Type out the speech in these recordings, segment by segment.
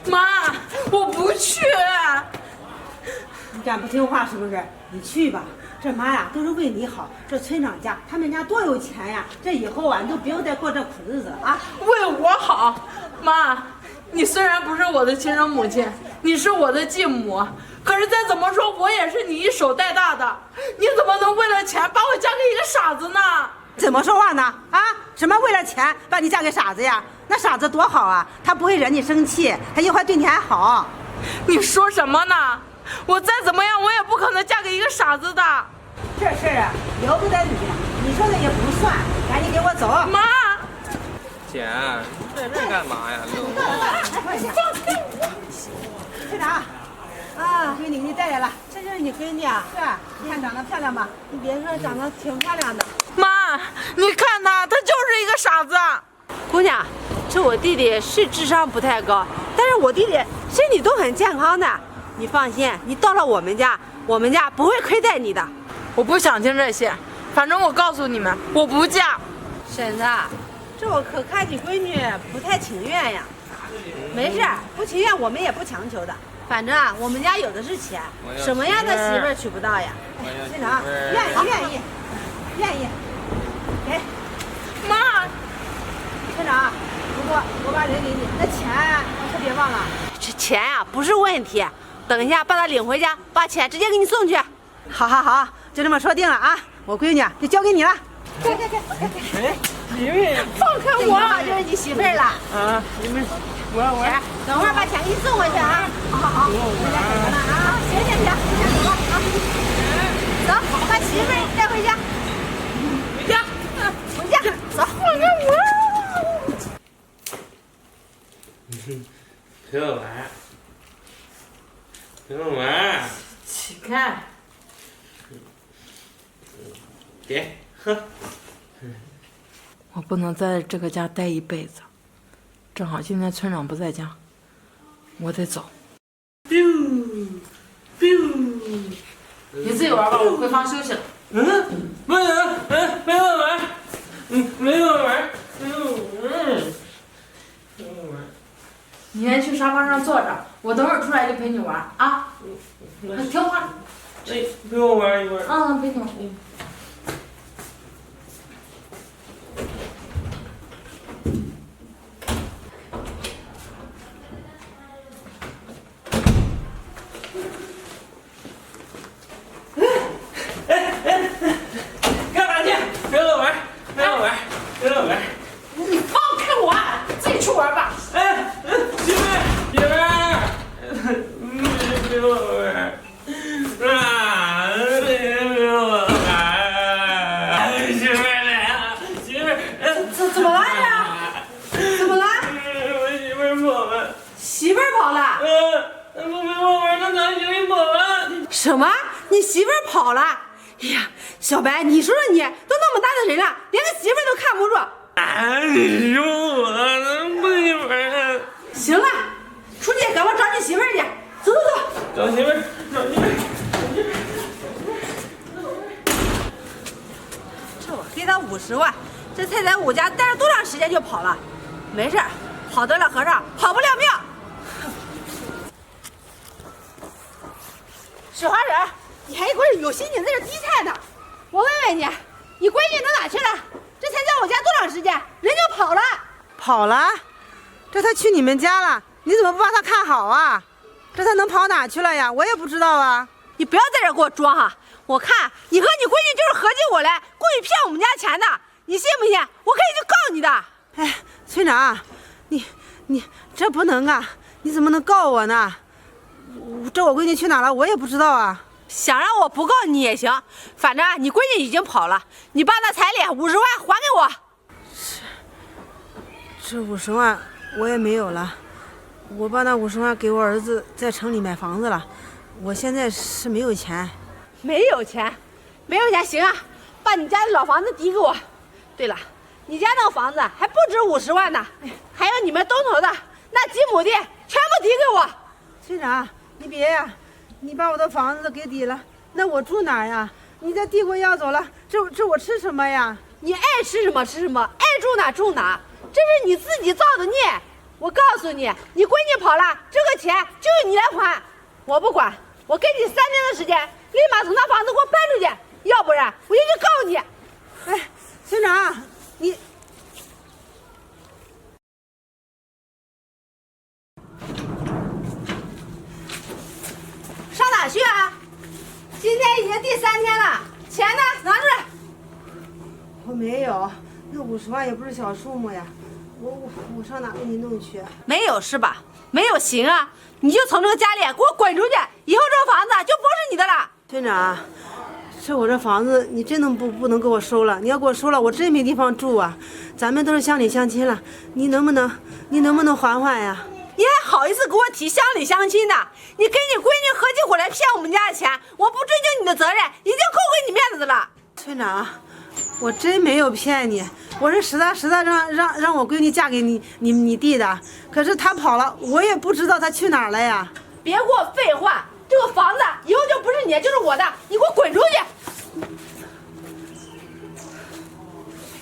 妈，我不去。你敢不听话是不是？你去吧，这妈呀都是为你好。这村长家他们家多有钱呀，这以后啊你就不用再过这苦日子了啊。为我好，妈，你虽然不是我的亲生母亲，你是我的继母，可是再怎么说我也是你一手带大的，你怎么能为了钱把我嫁给一个傻子呢？怎么说话呢？啊，什么为了钱把你嫁给傻子呀？那傻子多好啊，他不会惹你生气，他以后对你还好。你说什么呢？我再怎么样，我也不可能嫁给一个傻子的。这事儿啊，由不得你，你说的也不算，赶紧给我走。妈，姐，你在这干嘛呀？冷村长，啊，闺女给你带来了，这就是你闺女啊？是啊，你看长得漂亮吧？你别说，长得挺漂亮的。妈，你看他就是一个傻子。姑娘，这我弟弟是智商不太高，但是我弟弟身体都很健康的。你放心，你到了我们家不会亏待你的。我不想听这些，反正我告诉你们，我不嫁。婶子，这我可看你闺女不太情愿呀。没事，不情愿我们也不强求的。反正啊，我们家有的是钱，什么样的媳妇儿娶不到呀？村长，愿意，给。妈，村长，不过我把人给你，那钱可别忘了。这钱呀不是问题，等一下把她领回家，把钱直接给你送去。好，就这么说定了啊！我闺女就交给你了。给，哎，你们放开我，就是你媳妇儿了。啊，你们我等会儿把钱给你送过去啊！好，回家等着呢啊！行，回家走吧啊！走，把媳妇儿带回家。回家，走。放开我！陪我玩，乞丐。别喝。我不能在这个家待一辈子，正好今天村长不在家，我得走。你自己玩吧，我回房休息了。不能，陪我玩，陪我玩。你先去沙发上坐着，我等会儿出来就陪你玩啊。听话。陪我玩一会儿。嗯，陪你玩。干嘛去？陪我玩。你放开我，自己去玩吧。媳妇儿，陪我玩。媳妇儿，怎么了呀？怎么了？我媳妇儿跑了。媳妇儿跑了？不陪我玩，那咱媳妇儿跑了。什么？你媳妇儿跑了？哎呀，小白，你说说你，都那么大的人了，连个媳妇儿都看不住。你说我不跟你玩了。行了，出去赶快找你媳妇儿去，走。找媳妇儿。这我给他50万，这才在我家待了多长时间就跑了？没事，跑得了和尚跑不了庙。水花人，你还一会儿有心情在这滴菜呢。我问问你，你闺女到哪去了？这才在我家多长时间，人就跑了？跑了？这他去你们家了，你怎么不帮他看好啊？这他能跑哪去了呀？我也不知道啊。你不要在这给我装哈！我看你和你闺女就是合计我来，故意骗我们家钱的，你信不信？我可以去告你的。哎，村长，你这不能啊！你怎么能告我呢？这我闺女去哪了，我也不知道啊。想让我不告你也行，反正你闺女已经跑了，你把那彩礼50万还给我。这50万我也没有了，我把那50万给我儿子在城里买房子了，我现在是没有钱。没有钱行啊，把你家的老房子抵给我。对了，你家那个房子还不止50万呢，还有你们东头的那几亩地，全部抵给我。村长，你别呀，你把我的房子给抵了，那我住哪呀？你这地给我要走了，这我吃什么呀？你爱吃什么吃什么，爱住哪住哪，这是你自己造的孽。我告诉你，你闺女跑了，这个钱就是你来还。我不管，我给你3天的时间，立马从那房子给我搬出去，要不然我就去告你。哎，村长，你上哪去啊？今天已经第3天了，钱呢？拿出来。我没有，那50万也不是小数目呀，我上哪给你弄去？没有是吧？没有行啊，你就从这个家里给我滚出去，以后这个房子就不是你的了。村长，这我这房子你真的不能给我收了，你要给我收了，我真没地方住啊。咱们都是乡里乡亲了，你能不能还还呀？你还好意思给我提乡里乡亲的？你跟你闺女合起伙来骗我们家的钱，我不追究你的责任，已经扣给你面子的了。村长，我真没有骗你，我是实在让我闺女嫁给你弟的，可是他跑了，我也不知道他去哪儿了呀。别给我废话，这个房子以后就不是你的，就是我的，你给我滚出去！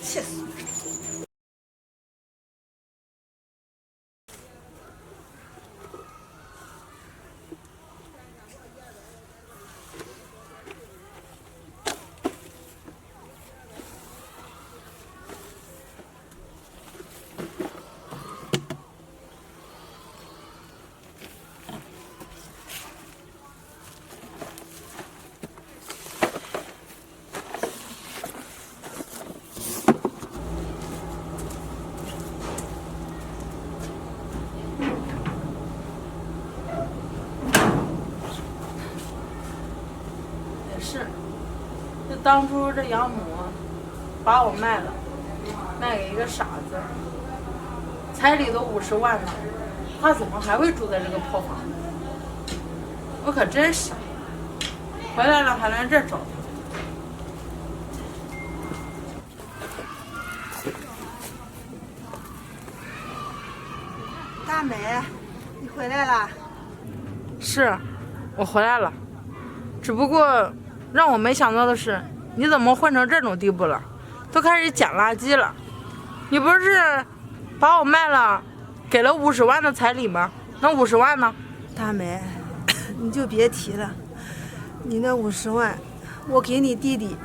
气死！是，就当初这养母把我卖了，卖给一个傻子，彩礼都50万呢，他怎么还会住在这个破房子？我可真傻，回来了还来这找他。大美，你回来了。是，我回来了，只不过让我没想到的是，你怎么混成这种地步了？都开始捡垃圾了。你不是把我卖了，给了50万的彩礼吗？那50万呢？大美，你就别提了，你那50万，我给你弟弟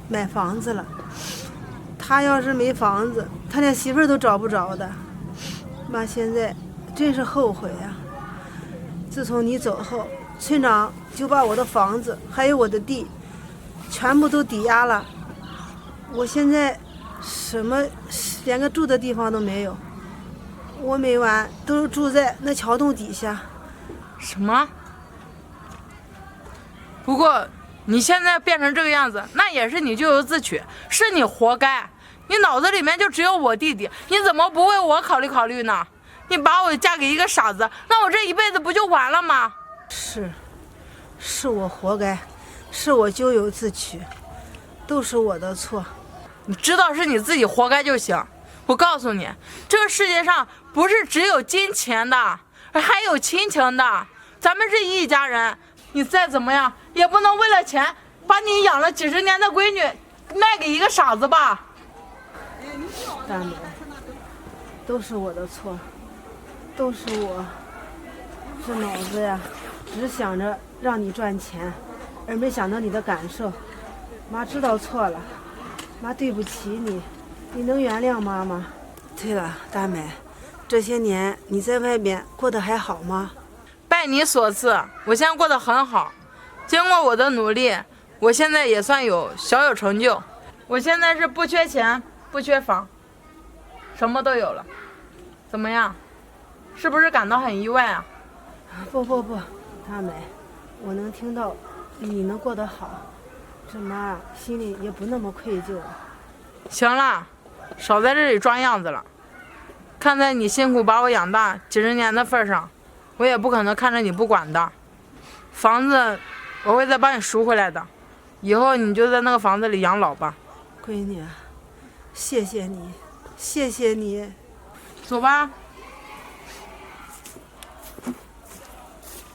买房子了。他要是没房子，他连媳妇儿都找不着的。妈现在真是后悔呀！自从你走后，村长就把我的房子还有我的地全部都抵押了，我现在什么连个住的地方都没有，我每晚都住在那桥洞底下。什么？不过你现在变成这个样子，那也是你咎由自取，是你活该。你脑子里面就只有我弟弟，你怎么不为我考虑考虑呢？你把我嫁给一个傻子，那我这一辈子不就完了吗？是我活该，是我咎由自取，都是我的错。你知道是你自己活该就行。我告诉你，这个世界上不是只有金钱的，还有亲情的。咱们是一家人，你再怎么样也不能为了钱把你养了几十年的闺女卖给一个傻子吧？大美，都是我的错，都是我这脑子呀，只想着让你赚钱，而没想到你的感受。妈知道错了，妈对不起你，你能原谅妈吗？对了，大美，这些年你在外边过得还好吗？拜你所赐，我现在过得很好。经过我的努力，我现在也算小有成就。我现在是不缺钱，不缺房，什么都有了。怎么样？是不是感到很意外啊？不，大美，我能听到你能过得好，这妈心里也不那么愧疚了。行了，少在这里装样子了。看在你辛苦把我养大几十年的份上，我也不可能看着你不管的。房子我会再帮你赎回来的，以后你就在那个房子里养老吧。闺女，谢谢你，谢谢你。走吧。